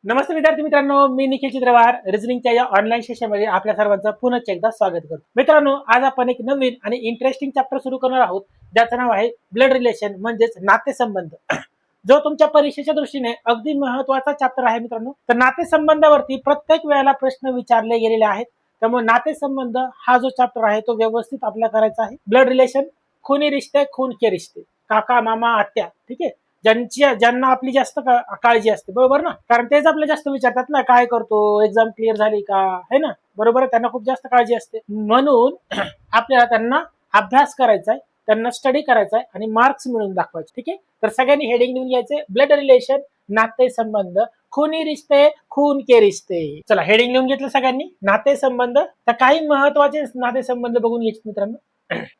नमस्ते विद्यार्थी मित्रांनो, मी निखिल चित्रवार रिझनिंगच्या या ऑनलाईन सेशनमध्ये आपल्या सर्वांचं पुन्हा एकदा स्वागत करतो. मित्रांनो, आज आपण एक नवीन आणि इंटरेस्टिंग चॅप्टर सुरू करणार आहोत, ज्याचं नाव आहे ब्लड रिलेशन म्हणजेच नातेसंबंध. जो तुमच्या परीक्षेच्या दृष्टीने अगदी महत्वाचा चॅप्टर आहे मित्रांनो. तर नातेसंबंधावरती प्रत्येक वेळेला प्रश्न विचारले गेलेले आहेत, त्यामुळे नातेसंबंध हा जो चॅप्टर आहे तो व्यवस्थित आपल्याला करायचा आहे. ब्लड रिलेशन, खुनी रिश्ते, खून के रिश्ते, काका मामा आत्या, ठीक आहे. ज्यांना आपली जास्त काळजी असते, बरोबर ना, कारण तेच आपले जास्त विचारतात ना, काय करतो, एक्झाम क्लिअर झाली का, है ना, बरोबर. त्यांना खूप जास्त काळजी असते, म्हणून आपल्याला त्यांना अभ्यास करायचा आहे, त्यांना स्टडी करायचा आहे आणि मार्क्स मिळवून दाखवायचे. ठीक आहे, तर सगळ्यांनी हेडिंग लिहून घ्यायचे, ब्लड रिलेशन, नाते संबंध, खुनी रिश्ते, खून के रिश्ते. चला, हेडिंग लिहून घेतलं सगळ्यांनी, नाते संबंध. तर काही महत्वाचे नाते संबंध बघून घ्यायचे मित्रांनो.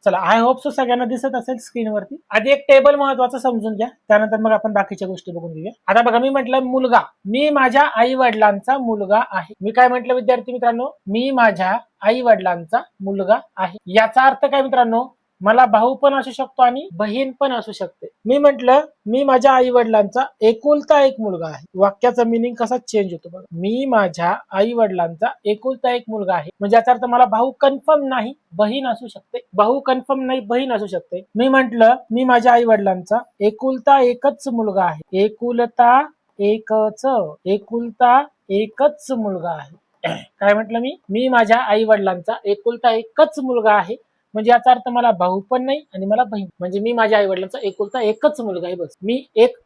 चला, आय होप सो सगळ्यांना दिसत असेल स्क्रीनवरती. आधी एक टेबल महत्वाचं समजून घ्या, त्यानंतर मग आपण बाकीच्या गोष्टी बघून घेऊया. आता बघा, मी म्हटलं मुलगा, मी माझ्या आई वडिलांचा मुलगा आहे. मी काय म्हटलं विद्यार्थी मित्रांनो, मी माझ्या आई वडिलांचा मुलगा आहे. याचा अर्थ काय मित्रांनो, मला भाऊ पण असू शकतो आणि बहीण पण असू शकते. मी म्हटलं मी माझ्या आई वडिलांचा एकुलता एक मुलगा आहे. वाक्याचा मिनिंग कसा चेंज होतो बघा. मी माझ्या आई वडिलांचा एकुलता एक मुलगा आहे, म्हणजे याचा अर्थ मला भाऊ कन्फर्म नाही, बहीण असू शकते. भाऊ कन्फर्म नाही, बहीण असू शकते. मी म्हटलं मी माझ्या आई वडिलांचा एकुलता एकच मुलगा आहे. एकुलता एकच मुलगा आहे. काय म्हटलं मी माझ्या आई वडिलांचा एकुलता एकच मुलगा आहे, म्हणजे याचा अर्थ मला भाऊ पण नाही आणि मला बहीण, म्हणजे मी माझ्या आई वडिलांचा एकुलता एकच मुलगा आहे. बस, मी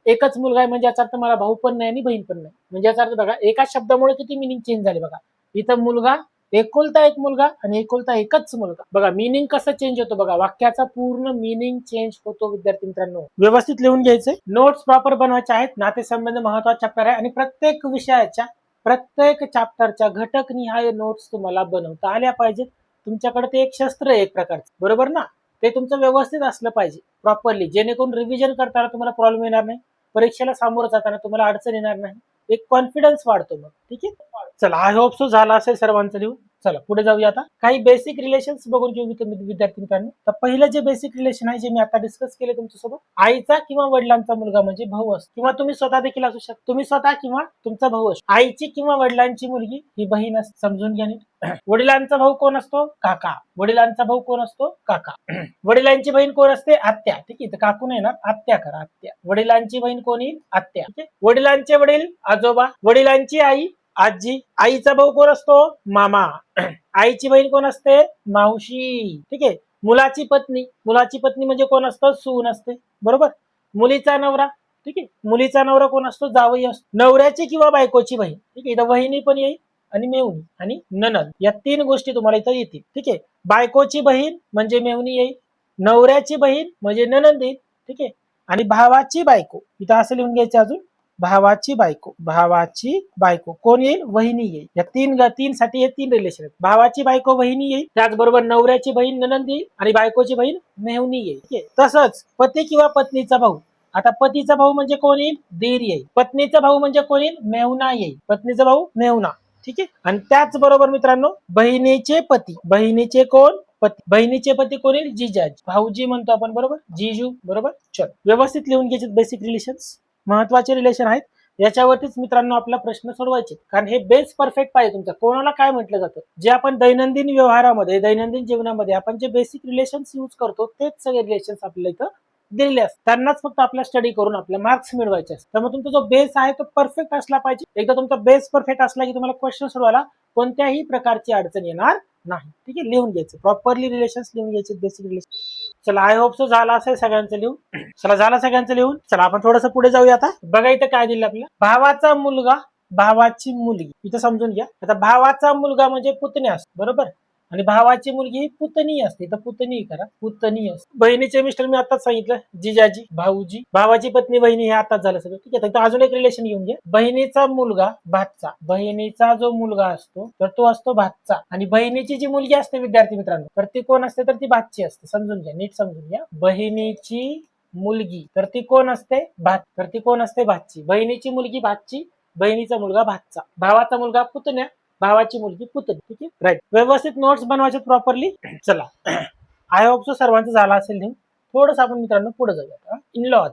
एकच मुलगा आहे, म्हणजे याचा अर्थ मला भाऊ पण नाही आणि बहीण पण नाही. म्हणजे याचा अर्थ बघा, एका शब्दामुळे किती मिनिंग चेंज झाले बघा. इथं मुलगा, एकुलता एक मुलगा आणि एकुलता एकच मुलगा. बघा मिनिंग कसं चेंज होतो बघा, वाक्याचा पूर्ण मिनिंग चेंज होतो. विद्यार्थी मित्रांनो, व्यवस्थित लिहून घ्यायचंय, नोट्स प्रॉपर बनवायचे आहेत. नातेसंबंध महत्वाचा चॅप्टर आहे आणि प्रत्येक विषयाच्या प्रत्येक चॅप्टरच्या घटक निहाय नोट्स तुम्हाला बनवता आल्या पाहिजेत. तुमच्याकडे ते एक शस्त्र आहे एक प्रकारचं, बरोबर ना. ते तुमचं व्यवस्थित असलं पाहिजे प्रॉपरली, जेणेकरून रिव्हिजन करताना तुम्हाला प्रॉब्लेम येणार नाही, परीक्षेला सामोरं जाताना तुम्हाला अडचण येणार नाही, एक कॉन्फिडन्स वाढतो मग. ठीक आहे, चला, आय होप सो झाला असेल सर्वांचं लिहून. चला पुढे जाऊया. आता काही बेसिक रिलेशन्स बघून घेऊ विद्यार्थी मित्रांनो. तर पहिलं जे बेसिक रिलेशन आहे, जे मी आता डिस्कस केले तुमच्यासोबत, आईचा किंवा वडिलांचा मुलगा म्हणजे भाऊ असतो, किंवा तुम्ही स्वतः देखील असू शकता, तुम्ही स्वतः किंवा तुमचा भाऊ असतो. आईची किंवा वडिलांची मुलगी ही बहीण असते, समजून घ्या नीट. वडिलांचा भाऊ कोण असतो? काका. वडिलांचा भाऊ कोण असतो? काका. वडिलांची बहीण कोण असते? आत्या. ठीक आहे, तर काकू नाही ना, आत्या करा, आत्या. वडिलांची बहीण कोण येईल? आत्या. ठीक आहे, वडिलांचे वडील आजोबा. वडिलांची आई आजी. आईचा भाऊ कोण असतो? मामा. आईची बहीण कोण असते? मावशी. ठीक आहे, मुलाची पत्नी म्हणजे कोण असतं? सून असते, बरोबर. मुलीचा नवरा, ठीक आहे, मुलीचा नवरा कोण असतो? जावई असतो. नवऱ्याची किंवा बायकोची बहीण, ठीक आहे, इथं वहिनी पण येईल आणि मेवणी आणि ननद, या तीन गोष्टी तुम्हाला इथं येतील. ठीक आहे, बायकोची बहीण म्हणजे मेवणी येईल, नवऱ्याची बहीण म्हणजे ननद येईल, ठीक आहे, आणि भावाची बायको, इथं असं लिहून घ्यायचं अजून, भावाची बायको कोण येईल? वहिनी येईल. या तीन साठी हे तीन रिलेशन आहेत. भावाची बायको वहिनी येईल, त्याचबरोबर नवऱ्याची बहीण ननंद येईल आणि बायकोची बहीण मेहुणी येईल. ठीक आहे, तसंच पती किंवा पत्नीचा भाऊ, आता पतीचा भाऊ म्हणजे कोण येईल? दीर येईल. पत्नीचा भाऊ म्हणजे कोण येईल? मेहुणा येईल. पत्नीचा भाऊ मेहुणा. ठीक आहे, आणि त्याचबरोबर मित्रांनो, बहिणीचे पती, बहिणीचे कोण? पती. बहिणीचे पती कोण येईल? जिजाजी, भाऊजी म्हणतो आपण, बरोबर, जिजू, बरोबर. चल, व्यवस्थित लिहून घ्यायचे बेसिक रिलेशन्स, महत्वाचे रिलेशन आहेत. याच्यावरतीच मित्रांनो आपला प्रश्न सोडवायचे, कारण हे बेस परफेक्ट पाहिजे तुमचा. कोणाला काय म्हटलं जातं, जे आपण दैनंदिन व्यवहारामध्ये, दैनंदिन जीवनामध्ये आपण जे बेसिक रिलेशन्स यूज करतो, तेच सगळे रिलेशन्स आपल्याला इथं दिलेले असतात. त्यांनाच फक्त आपला स्टडी करून आपले मार्क्स मिळवायचे असतात. त्यामुळे तुमचा जो बेस आहे तो परफेक्ट असला पाहिजे. एकदा तुमचा बेस परफेक्ट असला की तुम्हाला क्वेश्चन सोडवायला कोणत्याही प्रकारची अडचण येणार नाही. ठीक आहे, लिहून घ्यायचं प्रॉपरली, रिलेशन्स लिहून घ्यायचे, बेसिक रिलेशन. चला, आय होप सो झाला असेल सगळ्यांचं लिहून. चला, झालं सगळ्यांचं लिहून. चला, आपण थोडंसं पुढे जाऊया. आता बघा इथं काय दिलं आपल्याला, भावाचा मुलगा, भावाची मुलगी. इथं समजून घ्या. आता भावाचा मुलगा म्हणजे पुतण्या असतो, बरोबर, आणि भावाची मुलगी ही पुतणी असते, तर पुतणी करा, पुतणी असते. बहिणीचे मिस्टर मी आताच सांगितलं, जिजाजी, भाऊजी. भावाची पत्नी बहिणी, हे आताच झालं सगळं. ठीक आहे, तर अजून एक रिलेशन घेऊन घ्या. बहिणीचा मुलगा भाचा. बहिणीचा जो मुलगा असतो तर तो असतो भाचा, आणि बहिणीची जी मुलगी असते विद्यार्थी मित्रांनो, तर ती कोण असते? तर ती भाची असते. समजून घ्या, नीट समजून घ्या. बहिणीची मुलगी, तर ती कोण असते? भात. तर ती कोण असते? भाची. बहिणीची मुलगी भाची, बहिणीचा मुलगा भाचा, भावाचा मुलगा पुतण्या, भावाची मुलगी पुतणी. ठीक आहे, राईट. व्यवस्थित नोट्स बनवायचे प्रॉपरली. चला, आय होप सो सर्वांचं झालं असेल लिहून. थोडंसं आपण मित्रांनो पुढे जाऊया. इन लॉज,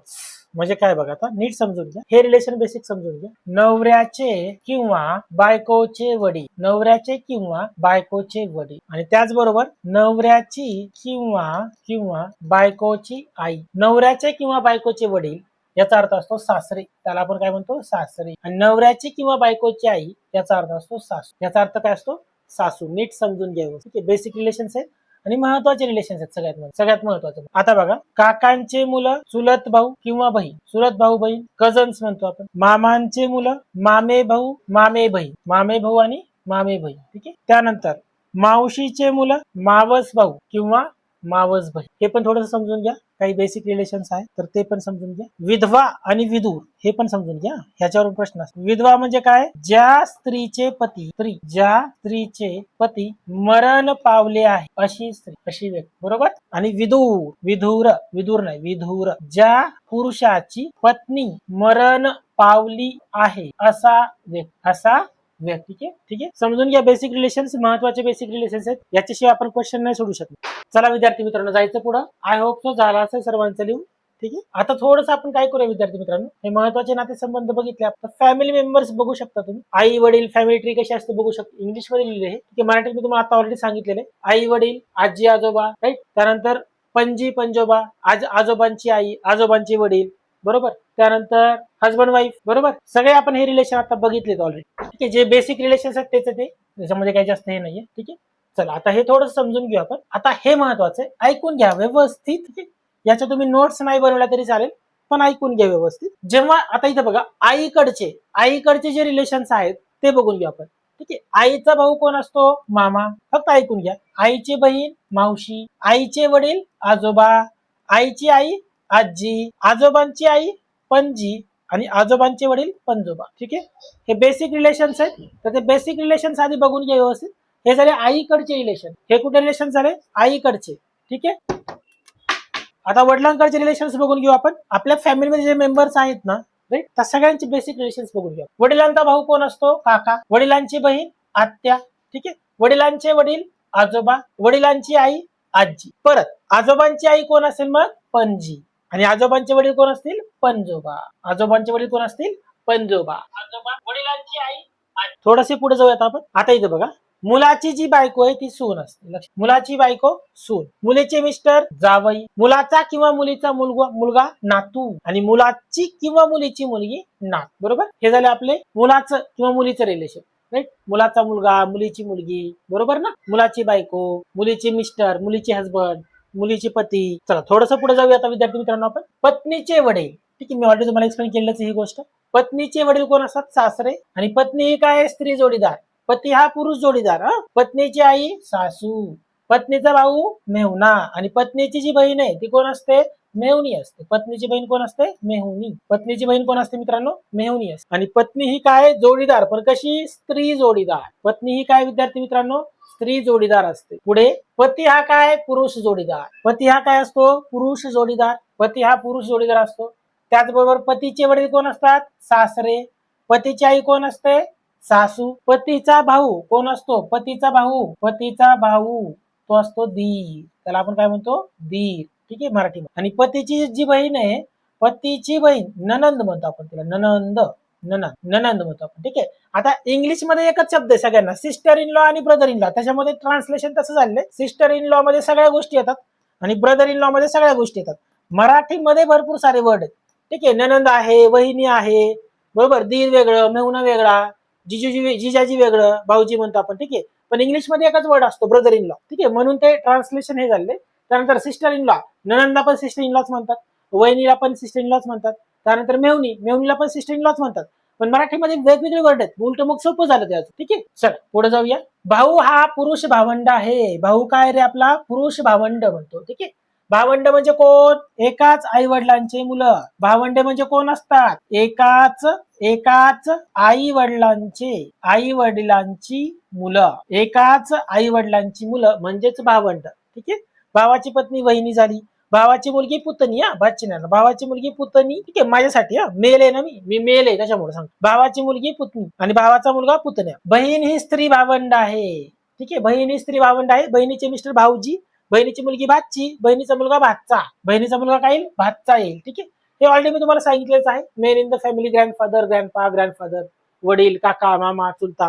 म्हणजे काय बघा, आता नीट समजून घ्या, हे रिलेशन बेसिक समजून घ्या. नवऱ्याचे किंवा बायकोचे वडील, नवऱ्याचे किंवा बायकोचे वडील, आणि त्याचबरोबर नवऱ्याची किंवा किंवा बायकोची आई. नवऱ्याचे किंवा बायकोचे वडील याचा अर्थ असतो सासरे, त्याला आपण काय म्हणतो, सासरे. आणि नवऱ्याची किंवा बायकोची आई याचा अर्थ असतो सासू. याचा अर्थ काय असतो, सासू. नीट समजून घ्यावं. ठीक आहे, बेसिक रिलेशन्स आहेत आणि महत्वाचे रिलेशन आहेत सगळ्यात महत्वाचं. आता बघा, काकांचे मुलं चुलत भाऊ किंवा बहीण, चुलत भाऊ बहीण कझन्स म्हणतो आपण. मामांचे मुलं मामे भाऊ मामे बहीण, मामे भाऊ आणि मामे बहीण. ठीक आहे, त्यानंतर मावशीचे मुलं मावस भाऊ किंवा मावस बहीण. हे पण थोडंसं समजून घ्या, काही बेसिक रिलेशन्स आहे तर ते पण समजून घ्या. विधवा आणि विधूर हे पण समजून घ्या, ह्याच्यावरून प्रश्न असतो. विधवा म्हणजे काय, ज्या स्त्रीचे पती ज्या स्त्रीचे पती मरण पावले आहे अशी स्त्री, अशी व्यक्ती. बरोबर. आणि विधूर नाही, विधूर ज्या पुरुषाची पत्नी मरण पावली आहे असा व्यक्ती. ठीक आहे, समजून घ्या. बेसिक रिलेशन्स महत्वाचे बेसिक रिलेशन्स आहेत, याच्याशिवाय आपण क्वेश्चन नाही सोडू शकत. चला विद्यार्थी मित्रांनो, जायचं पुढं. आय होप तो झाला असेल सर्वांचं लिहून. ठीक आहे, आता थोडंसं आपण काय करूया विद्यार्थी मित्रांनो, हे महत्वाचे नातेसंबंध बघितले आपण. फॅमिली मेंबर्स बघू शकता तुम्ही, आई वडील, फॅमिली ट्री कशी असते बघू शकता. इंग्लिश मध्ये लिहिले आहे, ठीक आहे, मराठीत मी तुम्हाला आता ऑलरेडी सांगितलेले. आई वडील, आजी आजोबा, राईट. त्यानंतर पणजी पंजोबा, आजोबांची आई, आजोबांची वडील. बरोबर. त्यानंतर हजबंड वाईफ. बरोबर. सगळे आपण हे रिलेशन आता बघितलेत ऑलरेडी. ठीक आहे, जे बेसिक रिलेशन आहेत त्याचं ते, त्याच्यामध्ये काही जास्त हे नाहीये. ठीक आहे, चला आता हे थोडं समजून घेऊ आपण. आता हे महत्वाचं आहे, ऐकून घ्या व्यवस्थित. याच्या तुम्ही नोट्स नाही बनवल्या तरी चालेल, पण ऐकून घ्या व्यवस्थित. जेव्हा आता इथं बघा, आईकडचे जे रिलेशन्स आहेत ते बघून घेऊ आपण. ठीक आहे, आईचा भाऊ कोण असतो, मामा. फक्त ऐकून घ्या. आईची बहीण मावशी, आईचे वडील आजोबा, आईची आई आजी, आजोबांची आई पणजी आणि आजोबांचे वडील पंजोबा. ठीक आहे, हे बेसिक रिलेशन्स आहेत, तर ते बेसिक रिलेशन्स आधी बघून घ्या व्यवस्थित. हे झाले आईकडचे रिलेशन. हे कुठे रिलेशन झाले, आईकडचे. ठीक आहे, आता वडिलांकडचे रिलेशन्स बघून घेऊ आपण. आपल्या फॅमिलीमध्ये जे मेंबर्स आहेत ना, राईट, त्या सगळ्यांचे बेसिक रिलेशन्स बघून घेऊ. वडिलांचा भाऊ कोण असतो, काका. वडिलांची बहीण आत्या. ठीक आहे, वडिलांचे वडील आजोबा, वडिलांची आई आजी. परत आजोबांची आई कोण असेल मग, पणजी. आणि आजोबांचे वडील कोण असतील, पंजोबा. आजोबांचे वडील कोण असतील, पंजोबा. आजोबा, वडिलांची आई. थोडसे पुढे जाऊयात आपण. आता इथे बघा, मुलाची जी बायको आहे ती सून असते. मुलाची बायको सून, मुलीचे मिस्टर जावई, मुलाचा किंवा मुलीचा मुलगा नातू, आणि मुलाची किंवा मुलीची मुलगी नात. बरोबर. हे झाले आपले मुलाचं किंवा मुलीचं रिलेशन. राईट, मुलाचा मुलगा, मुलीची मुलगी. बरोबर ना. मुलाची बायको, मुलीचे मिस्टर, मुलीचे हजबंड, मुलीचे पती. चला थोडंसं पुढे जाऊया आता विद्यार्थी मित्रांनो आपण. पत्नीचे वडील. ठीक आहे, मी ऑलरेडी तुम्हाला एक्सप्लेन केलंच ही गोष्ट. पत्नीचे वडील कोण असतात, सासरे. आणि पत्नी ही काय, स्त्री जोडीदार. पती हा पुरुष जोडीदार. पत्नीची आई सासू, पत्नीचा भाऊ मेहुणा, आणि पत्नीची जी बहीण आहे ती कोण असते, मेहुणी असते. पत्नीची बहीण कोण असते, मेहुणी. पत्नीची बहीण कोण असते मित्रांनो, मेहुणी असते. आणि पत्नी ही काय, जोडीदार, पण कशी, स्त्री जोडीदार. पत्नी ही काय विद्यार्थी मित्रांनो, स्त्री जोडीदार असते. पुढे पती हा काय, पुरुष जोडीदार. पती हा काय असतो, पुरुष जोडीदार. पती हा पुरुष जोडीदार असतो. त्याचबरोबर पतीचे वडील कोण असतात, सासरे. पतीची आई कोण असते, सासू. पतीचा भाऊ कोण असतो, पतीचा भाऊ तो असतो दीर, त्याला आपण काय म्हणतो, दीर. ठीक आहे, मराठीमध्ये. आणि पतीची जी बहीण आहे, पतीची बहीण ननंद म्हणतो आपण तिला, ननंद म्हणतो आपण. ठीक आहे, आता इंग्लिश मध्ये एकच शब्द आहे सगळ्यांना, सिस्टर इन लॉ आणि ब्रदर इन लॉ. त्याच्यामध्ये ट्रान्सलेशन तसं झालंय, सिस्टर इन लॉ मध्ये सगळ्या गोष्टी येतात आणि ब्रदर इन लॉ मध्ये सगळ्या गोष्टी येतात. मराठीमध्ये भरपूर सारे वर्ड आहेत. ठीक आहे, ननंद आहे, वहिनी आहे. बरोबर. दीर वेगळं, मेहुणा वेगळा, जिजाजी वेगळं, भाऊजी म्हणतो आपण. ठीक आहे, पण इंग्लिश मध्ये एकच वर्ड असतो, ब्रदर इन लॉ. ठीक आहे, म्हणून ते ट्रान्सलेशन हे झाले. त्यानंतर सिस्टर इन लॉ, ननंदला पण सिस्टर इन लॉच म्हणतात, वहिनीला पण सिस्टर इन लॉच म्हणतात. त्यानंतर मेहुणीला पण सिस्टर इन लॉच म्हणतात. पण मराठीमध्ये वेगवेगळे वर्ड आहेत, उलट मग सोपं झालं त्याचं. ठीक आहे, चल पुढे जाऊया. भाऊ हा पुरुष भावंड आहे. भाऊ काय रे, आपला पुरुष भावंड म्हणतो. ठीक आहे, भावंड म्हणजे कोण, एकाच आई वडिलांचे मुलं. भावंडे म्हणजे कोण असतात, एकाच आई वडिलांची मुलं. एकाच आई वडिलांची मुलं म्हणजेच भावंड. ठीक आहे, भावाची पत्नी वहिनी झाली, भावाची मुलगी पुतणी. भाची नाही, भावाची मुलगी पुतणी. ठीक आहे, माझ्यासाठी मेल आहे ना, मी मेल आहे त्याच्यामुळे सांगतो. भावाची मुलगी पुतणी आणि भावाचा मुलगा पुतण्या. बहीण ही स्त्री भावंड आहे. ठीक आहे, बहीण ही स्त्री भावंड आहे. बहिणीचे मिस्टर भाऊजी, बहिणीची मुलगी भाची, बहिणीचा मुलगा भाचा. बहिणीचा मुलगा काय येईल, भाचा येईल. ठीक आहे, हे ऑलरेडी मी तुम्हाला सांगितलेच आहे. Men in the family grandfather, grandpa, grandfather, वडील, काका, मामा, चुलता,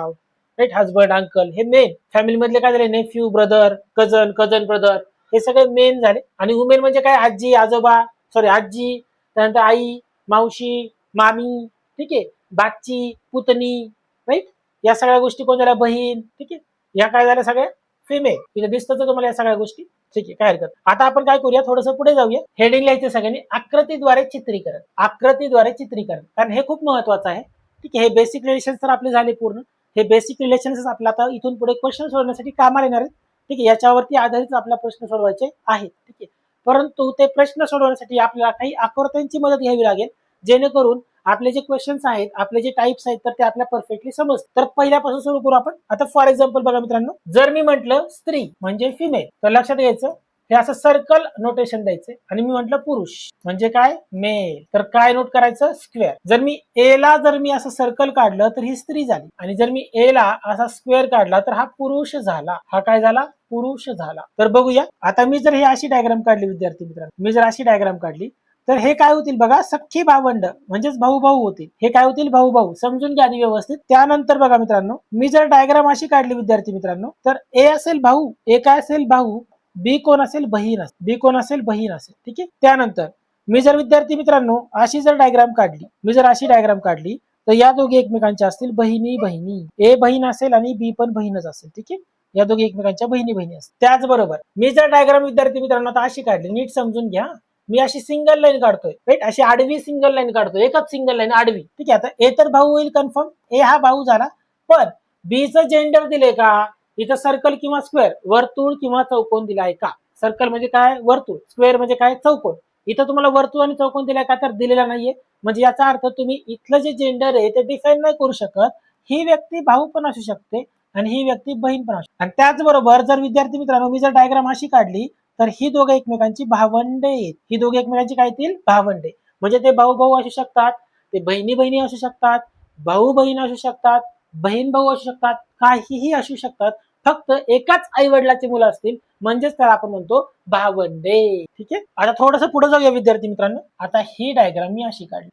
राईट, हजबंड, अंकल, हे मेन फॅमिली मधले काय झाले, nephew, brother, cousin, cousin brother, हे सगळे मेन झाले. आणि वुमेन म्हणजे काय, आजी, आजोबा, सॉरी आजी, त्यानंतर आई, मावशी, मामी, ठीक आहे, बाची, पुतणी, राईट, या सगळ्या गोष्टी कोण झाल्या, बहीण, ठीक आहे, या काय झाल्या सगळ्या फिमेल. तिथे दिसतं तुम्हाला या सगळ्या गोष्टी, ठीक आहे, काय हरकत. आता आपण काय करूया, थोडस पुढे जाऊया. हेडिंग लिहायचं सगळ्यांनी, आकृतीद्वारे चित्रीकरण, आकृतीद्वारे चित्रीकरण, कारण हे खूप महत्वाचं आहे. ठीक आहे, हे बेसिक रिलेशन तर आपले झाले पूर्ण. हे बेसिक रिलेशन्स आपला आता इथून पुढे क्वेश्चन सोडवण्यासाठी कामाला येणार आहेत. ठीक आहे, याच्यावरती आधारित आपला प्रश्न सोडवायचे आहेत. ठीक आहे, परंतु ते प्रश्न सोडवण्यासाठी आपल्याला काही आकृत्यांची मदत घ्यावी लागेल, जेणेकरून आपले जे क्वेश्चन्स आहेत, आपले जे टाइप्स आहेत, तर ते आपल्याला परफेक्टली समजतात. तर पहिल्यापासून सुरू करू आपण. आता फॉर एक्झाम्पल बघा मित्रांनो, जर मी म्हटलं स्त्री म्हणजे फिमेल, तर लक्षात घ्यायचं हे असं सर्कल नोटेशन द्यायचं, आणि मी म्हटलं पुरुष म्हणजे काय, मेल, तर काय नोट करायचं, स्क्वेअर. जर मी ए ला जर मी असं सर्कल काढलं तर ही स्त्री झाली, आणि जर मी ए ला असा स्क्वेअर काढला तर हा पुरुष झाला. हा काय झाला, पुरुष झाला. तर बघूया, आता मी जर ही अशी डायग्राम काढली विद्यार्थी मित्रांनो, मी जर अशी डायग्राम काढली तर हे काय होतील बघा, सख्खी भावंड म्हणजेच भाऊ भाऊ होतील. हे काय होतील, भाऊ भाऊ, समजून घ्या आधी व्यवस्थित. त्यानंतर बघा मित्रांनो, मी जर डायग्राम अशी काढली विद्यार्थी मित्रांनो, तर ए असेल भाऊ, ए काय असेल, भाऊ, बी कोण असेल, बहीण असेल, बी कोण असेल, बहीण असेल. ठीक आहे, त्यानंतर मी जर विद्यार्थी मित्रांनो अशी जर डायग्राम काढली, मी जर अशी डायग्राम काढली तर या दोघी एकमेकांच्या असतील बहिणी बहिणी, ए बहीण असेल आणि बी पण बहीणच असेल. ठीक आहे, या दोघी एकमेकांच्या बहिणी बहिणी असतील. त्याचबरोबर मी जर डायग्राम विद्यार्थी मित्रांनो आता अशी काढली, नीट समजून घ्या, मी अशी सिंगल लाईन काढतोय, राईट, अशी आडवी सिंगल लाईन काढतोय, एकच सिंगल लाईन आडवी. ठीक आहे, आता ए तर भाऊ होईल कन्फर्म, ए हा भाऊ झाला, पण बीचं जेंडर दिले का, इथं सर्कल किंवा स्क्वेअर, वर्तुळ किंवा चौकोन दिला आहे का. सर्कल म्हणजे काय, वर्तुळ, स्क्वेअर म्हणजे काय, चौकोन. इथं तुम्हाला वर्तुळ आणि चौकोन दिलाय का, तर दिलेला नाहीये. म्हणजे याचा अर्थ तुम्ही इथलं जे जेंडर आहे ते डिफाईन नाही करू शकत. ही व्यक्ती भाऊ पण असू शकते आणि ही व्यक्ती बहीण पण असू शकते. आणि त्याचबरोबर जर विद्यार्थी मित्रांनो मी जर डायग्राम अशी काढली तर ही दोघं एकमेकांची भावंडे आहेत. ही दोघे एकमेकांची काय येतील, भावंडे. म्हणजे ते भाऊ भाऊ असू शकतात, ते बहिणी बहिणी असू शकतात, भाऊ बहीण असू शकतात, बहीण भाऊ असू शकतात, काहीही असू शकतात. फक्त एकाच आई वडिलाची मुलं असतील म्हणजेच त्याला आपण म्हणतो भावंडे. ठीक आहे, आता थोडंसं पुढे जाऊया विद्यार्थी मित्रांनो. आता ही डायग्राम मी अशी काढली,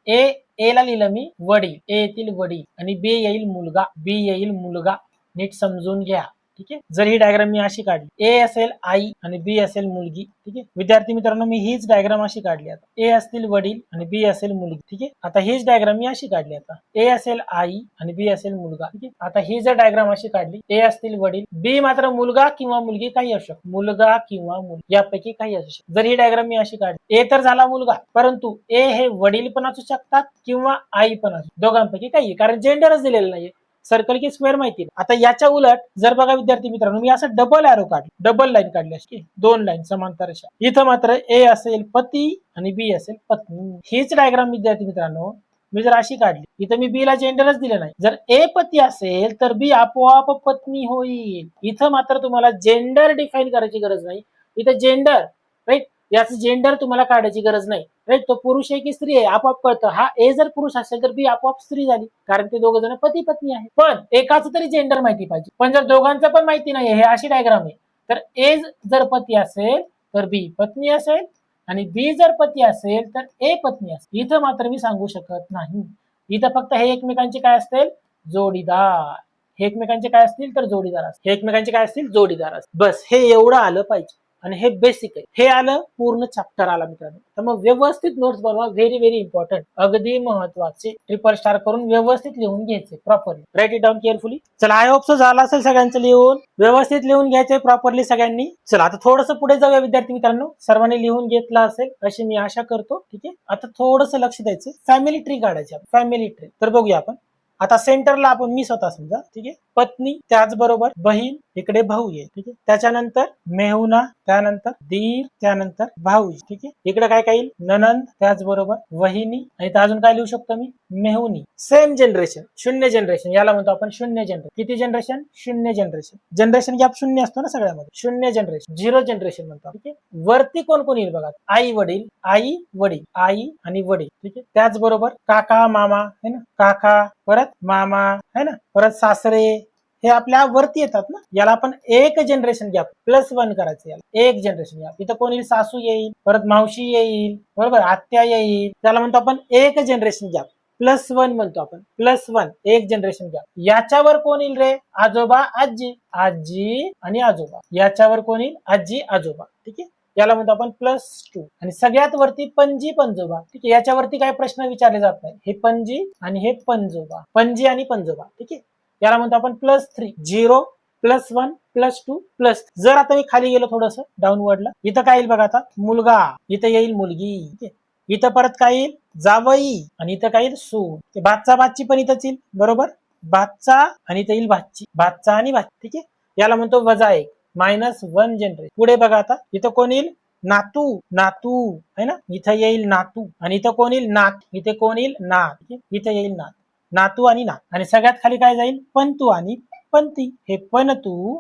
ए ला लिहिलं मी वडील, ए येतील वडील, आणि बी येईल मुलगा, बी येईल मुलगा. नीट समजून घ्या. ठीक आहे, जर ही डायग्राम मी अशी काढली, ए असेल आई आणि बी असेल मुलगी. ठीक आहे विद्यार्थी मित्रांनो, मी हीच डायग्राम अशी काढली. आता ए असतील वडील आणि बी असेल मुलगी. ठीक आहे, आता हीच डायग्राम मी अशी काढली. आता ए असेल आई आणि बी असेल मुलगा. ठीक आहे, आता ही जर डायग्राम अशी काढली, ए असतील वडील, बी मात्र मुलगा किंवा मुलगी, काही असू शकतो, मुलगा किंवा मुलगी यापैकी काही असू शकतो. जर ही डायग्राम मी अशी काढली, ए तर झाला मुलगा, परंतु ए हे वडील पण असू शकतात किंवा आई पण असू, दोघांपैकी काही, कारण जेंडरच दिलेलं नाहीये. सर्कल की स्क्वेअर माहिती. आता याच्या उलट जर बघा विद्यार्थी मित्रांनो, मी असं डबल एरो काढली, डबल लाईन काढली अशी, दोन लाईन समांतर रेषा. इथं मात्र ए असेल पती आणि बी असेल पत्नी. हीच डायग्राम विद्यार्थी मित्रांनो मी जर अशी काढली, इथं मी बी ला जेंडरच दिलं नाही. जर ए पती असेल तर बी आपोआप पत्नी होईल. इथं मात्र तुम्हाला जेंडर डिफाईन करायची गरज नाही. इथं जेंडर, राईट, याचं जेंडर तुम्हाला काढायची गरज नाही. राईट, तो पुरुष आहे की स्त्री आहे आपोआप कळतं. हा ए जर पुरुष असेल तर बी आपोआप स्त्री झाली, कारण ते दोघ जण पती पत्नी आहे. पण एकाच तरी जेंडर माहिती पाहिजे. पण जर दोघांचं पण माहिती नाहीये, हे अशी डायग्राम आहे, तर ए जर पती असेल तर बी पत्नी असेल, आणि बी जर पती असेल तर ए पत्नी असेल. इथं मात्र मी सांगू शकत नाही. इथं फक्त हे एकमेकांचे काय असतील, जोडीदार. हे एकमेकांचे काय असतील तर जोडीदार असतील. हे एकमेकांचे काय असतील, जोडीदार असतील. बस हे एवढं आलं पाहिजे, आणि हे बेसिक आहे. हे आलं, पूर्ण चॅप्टर आला मित्रांनो. तर मग व्यवस्थित नोट्स बनवा, व्हेरी व्हेरी इम्पॉर्टंट, अगदी महत्वाचे. ट्रिपल स्टार करून व्यवस्थित लिहून घ्यायचे properly. Write it down carefully. चला, आय होप सो झालं असेल सगळ्यांचं लिहून. व्यवस्थित लिहून घ्यायचे प्रॉपरली सगळ्यांनी. चला आता थोडंसं पुढे जाऊया विद्यार्थी मित्रांनो. सर्वांनी लिहून घेतलं असेल अशी मी आशा करतो. ठीक आहे, आता थोडंसं लक्ष द्यायचं. फॅमिली ट्री काढायची, फॅमिली ट्री. तर बघूया आपण. आता सेंटरला आपण मी स्वतः समजा. ठीक आहे, पत्नी, त्याचबरोबर बहीण, इकडे भाऊ आहे. ठीक आहे, त्याच्यानंतर मेहुणा, त्यानंतर दीर, त्यानंतर भाऊ. ठीक आहे, इकडे काय काय येईल, ननंद, त्याचबरोबर वहिनी, आणि अजून काय लिहू शकतो मी, मेहुणी. सेम जनरेशन, शून्य जनरेशन, याला म्हणतो आपण शून्य जनरेशन. किती जनरेशन, शून्य जनरेशन. जनरेशन गॅप शून्य असतो ना सगळ्यामध्ये, शून्य जनरेशन, झिरो जनरेशन म्हणतो. ठीक आहे, वरती कोण कोण येईल बघा, आई वडील, आई वडील, आई आणि वडील. ठीक आहे, त्याचबरोबर काका मामा है ना, काका, परत मामा है ना, परत सासरे, हे आपल्या वरती येतात ना, याला आपण एक जनरेशन गॅप +1 करायचं, याला एक जनरेशन गॅप. इथं कोण येईल, सासू येईल, परत मावशी येईल, बरोबर, आत्या येईल, त्याला म्हणतो आपण एक जनरेशन गॅप. +1 म्हणतो आपण, +1 एक जनरेशन गॅप. याच्यावर कोण येईल रे, आजोबा आजी, आजी आणि आजोबा. याच्यावर कोण येईल, आजी आजोबा. ठीक आहे, याला म्हणतो आपण +2. आणि सगळ्यात वरती पणजी पणजोबा. ठीक आहे, याच्यावरती काही प्रश्न विचारले जात नाही. हे पणजी आणि हे पणजोबा, पणजी आणि पणजोबा. ठीक आहे, याला म्हणतो आपण +3. 0 +1 +2 +3. जर आता मी खाली गेलो थोडस डाऊनवर्डला, इथं काय येईल बघा, आता मुलगा, इथं येईल मुलगी, ठीक आहे, इथं परत काय येईल, जावई, आणि इथं काय येईल, सून. भातचा भाची पण इथंच येईल, बरोबर, भातचा, आणि इथं येईल भाची, भातचा आणि भाची. ठीक आहे, याला म्हणतो -1 -1 जनरेशन. पुढे बघा आता, इथं कोण येईल, नातू, नातू है ना, इथं येईल नातू, आणि इथं कोण येईल, नात, इथे कोण येईल, नात, इथं येईल नात, नातू आणि नात. आणि सगळ्यात खाली काय जाईल, पणतू आणि पणती. हे पणतू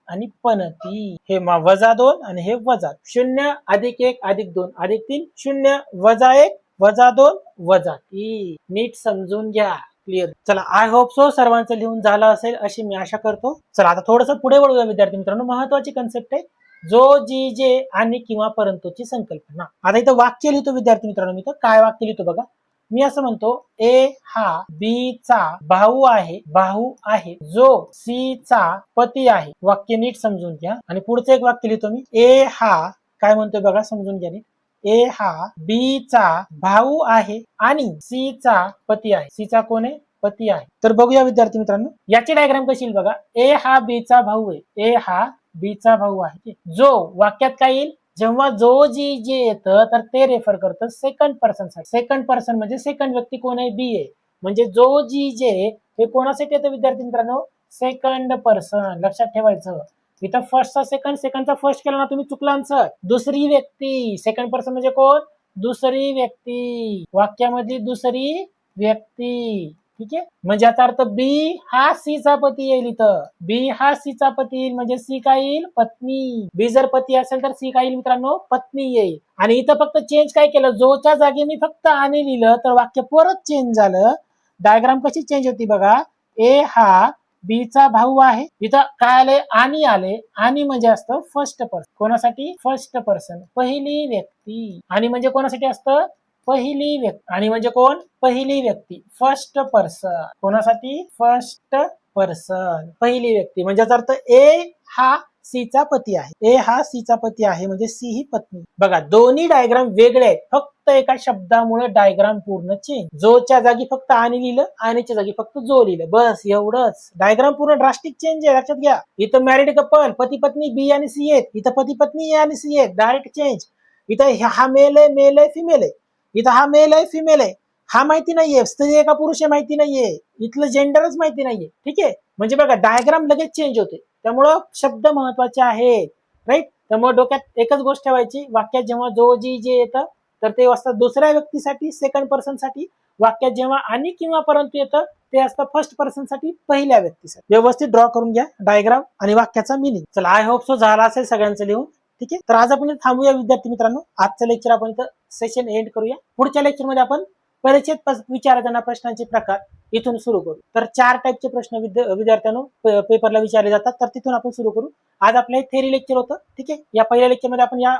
आणि पणती. हे -2 आणि हे -0. 0 + 1 + 2 + 3 0 -1 -2 -3. नीट समजून घ्या. क्लिअर. चला, आय होप सो सर्वांचं लिहून झालं असेल अशी मी आशा करतो. चला आता थोडंसं पुढे वळूया विद्यार्थी मित्रांनो. महत्वाची कन्सेप्ट आहे जो, जी, जे आणि किंवा परंतुची संकल्पना. आता इथं वाक्य लिहितो विद्यार्थी मित्रांनो. मी तर काय वाक्य लिहितो बघा. मी असं म्हणतो, ए हा बी चा भाऊ आहे, भाऊ आहे, जो सी चा पती आहे. वाक्य नीट समजून घ्या. आणि पुढचं एक वाक्य लिहितो मी, ए हा काय म्हणतोय बघा, समजून घ्या नीट. ए हा बी चा भाऊ आहे आणि सी चा पती आहे. सी चा कोण आहे, पती आहे. तर बघूया विद्यार्थी मित्रांनो, याची डायग्राम कशी येईल बघा. ए हा बी चा भाऊ आहे, ए हा बी चा भाऊ आहे. जो वाक्यात काय येईल, जेव्हा जो, जी, जे येतं तर ते रेफर करतं सेकंड पर्सन साठी. सेकंड पर्सन म्हणजे सेकंड व्यक्ती कोण आहे, बी आहे. म्हणजे जो, जी, जे हे कोणासाठी येतं विद्यार्थी मित्रांनो, सेकंड पर्सन. लक्षात ठेवायचं. इथं फर्स्टचा सेकंड, सेकंडचा फर्स्ट केला ना तुम्ही, चुकला आन्सर. दुसरी व्यक्ती, सेकंड पर्सन म्हणजे कोण, दुसरी व्यक्ती, वाक्यामधली दुसरी व्यक्ती. ठीक आहे, म्हणजे याचा अर्थ बी हा सी चा पती येईल. इथं बी हा सी चा पती येईल, म्हणजे सी काय येईल, पत्नी. बी जर पती असेल तर सी काय येईल मित्रांनो, पत्नी येईल. आणि इथं फक्त चेंज काय केलं, जोच्या जागी मी फक्त आणि लिहिलं तर वाक्य परत चेंज झालं. डायग्राम कशी चेंज होती बघा. ए हा बी चा भाऊ आहे, इथं काय आले, आणि आले. आणि म्हणजे असतं फर्स्ट पर्सन. कोणासाठी, फर्स्ट पर्सन, पहिली व्यक्ती. आणि म्हणजे कोणासाठी असतं, पहिली व्यक्ती. आणि म्हणजे कोण, पहिली व्यक्ती, फर्स्ट पर्सन. कोणासाठी, फर्स्ट पर्सन, पहिली व्यक्ती. म्हणजे याचा अर्थ ए हा सी चा पती आहे, ए हा सी चा पती आहे, म्हणजे सी ही पत्नी. बघा, दोन्ही डायग्राम वेगळे आहेत, फक्त एका शब्दामुळे डायग्राम पूर्ण चेंज. जोच्या जागी फक्त आणि लिहिलं, आणीच्या जागी फक्त जो लिहिलं, बस एवढंच. डायग्राम पूर्ण ड्रास्टिक चेंज आहे, लक्षात घ्या. इथं मॅरिड कपल, पती पत्नी बी आणि सी आहेत, इथं पती पत्नी ए आणि सी आहेत, डायरेक्ट चेंज. इथं हा मेल आहे, मेल आहे, फिमेल आहे. इथं हा मेल आहे, फिमेल आहे, हा माहिती नाहीये, स्त्री आहे का पुरुष आहे माहिती नाहीये, इथलं जेंडरच माहिती नाहीये. ठीक आहे, म्हणजे बघा डायग्राम लगेच चेंज होते. त्यामुळं शब्द महत्वाचे आहेत, राईट. त्यामुळे डोक्यात एकच गोष्ट ठेवायची, वाक्यात जेव्हा जो, जी, जे येतं तर ते असतं दुसऱ्या व्यक्तीसाठी, सेकंड पर्सन साठी. वाक्यात जेव्हा आणि किंवा परंतु येतं ते असतं फर्स्ट पर्सन साठी, पहिल्या व्यक्तीसाठी. व्यवस्थित ड्रॉ करून घ्या डायग्राम आणि वाक्याचा मिनिंग. चला, आय होप सो झाला असेल सगळ्यांचं लिहून. ठीक आहे, तर आज आपण थांबूया विद्यार्थी मित्रांनो. आजचं लेक्चर आपण इथं सेशन एंड करूया. पुढच्या लेक्चरमध्ये आपण परिचित विचारताना प्रश्नांचे प्रकार इथून सुरू करू. तर 4 टाईपचे प्रश्न विद्यार्थ्यांनो पेपरला विचारले जातात, तर तिथून आपण सुरू करू. आज आपलं थेरी लेक्चर होतं. ठीक आहे, या पहिल्या लेक्चरमध्ये आपण या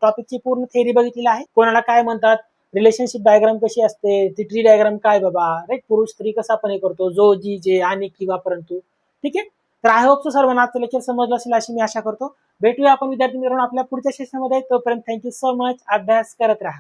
टॉपिकची पूर्ण थेरी बघितलेली आहे. कोणाला काय म्हणतात, रिलेशनशिप डायग्राम कशी असते, ती ट्री डायग्राम काय बाबा, राईट, पुरुष स्त्री कसा आपण हे करतो, जो, जी, जे आणि किंवा परंतु. ठीक आहे, तर आय होप सो सर्वांना आजचं लेक्चर समजलं असेल अशी मी आशा करतो. भेटूया आपण विद्यार्थी मित्रांनो आपल्या पुढच्या सेशनमध्ये. तोपर्यंत थँक्यू सो मच. अभ्यास करत राहा.